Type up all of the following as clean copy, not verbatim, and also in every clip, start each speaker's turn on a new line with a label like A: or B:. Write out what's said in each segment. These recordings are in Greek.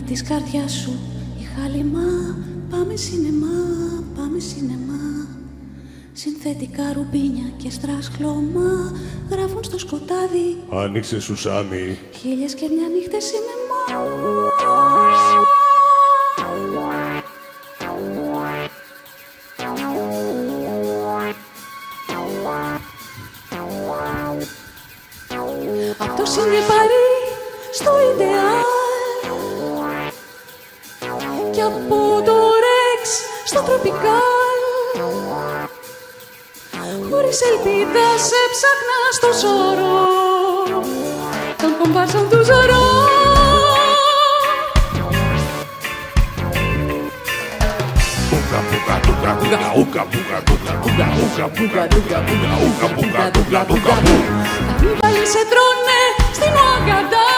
A: της καρδιάς σου η χάλιμα. Πάμε σινεμά, πάμε σινεμά. Συνθετικά ρουμπίνια και στρασχλώμα γράφουν στο σκοτάδι.
B: Άνοιξε Σουσάνι.
A: Χίλιες και μια νύχτες σινεμά. Απ' το Σινεπαρί στο Ιντεάλ και από το Ρεξ στο Τροπικάλ, χωρίς ελπίδα σε ψάχνα στο Ζωρό των κομπάρσων του Ζωρό. Κανίβαλοι σε τρώνε στην Ουαγκαντά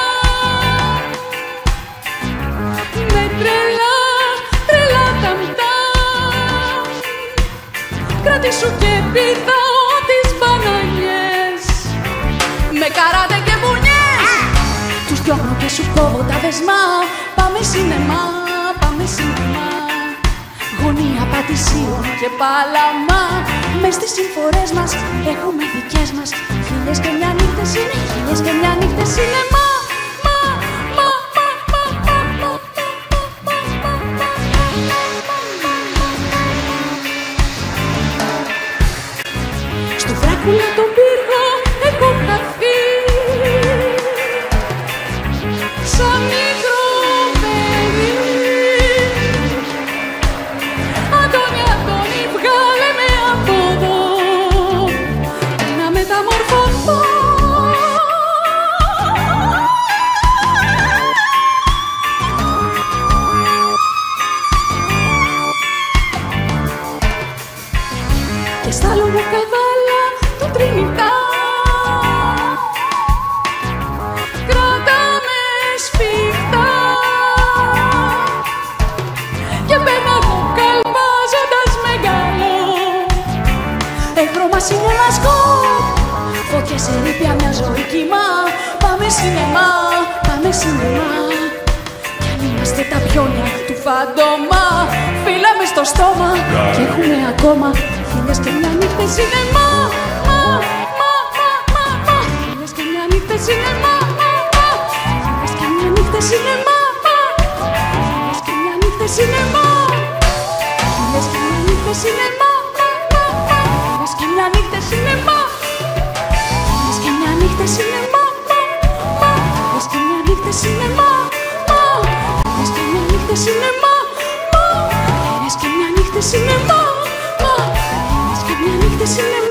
A: με τρελά, τρελά ταμτά. Κρατήσου και πηδάω τις μπανανιές με καράτε και μπουνιές. Τους διώχνω και σου κόβω τα δεσμά. Πάμε σινεμά, πάμε σινεμά. Γωνία Πατησίων και Παλαμά. Μες στις συμφορές μας έχουμε δικές μας. Χίλιες και μια νύχτες είναι, χίλιες και μια νύχτες είναι. Στο Δράκουλα τον πύργο έχω χαθεί σαν μικρό παιδί. Αντώνη, Αντώνη, βγάλε με από εδώ να μεταμορφωθώ. Και στα λογοκαβάλα του Τρινιτά κράταμε σφιχτά και πέναγω καλπάζοντας μεγαλό. Έχρωμα σινεμασκόπ, φωτιές σε ρήπια μια ζωή κύμα. Πάμε σινεμά, πάμε σινεμά. Κι αν είμαστε τα πιόνια του φαντόμα, φύλλα μες στο στόμα και έχουμε ακόμα χίλιες και μια νύχτες σινεμά. Χίλιες και μια νύχτες σινεμά. Χίλιες και μια νύχτες σινεμά. Χίλιες και μια νύχτες σινεμά. Χίλιες και μια νύχτες σινεμά. Χίλιες και μια νύχτες σινεμά. Χίλιες και μια νύχτες σινεμά. Χίλιες και μια νύχτες σινεμά. Χίλιες και μια νύχτες σινεμά. Χίλιες και μια νύχτες σινεμά. Χίλιες και μια νύχτες σινεμά.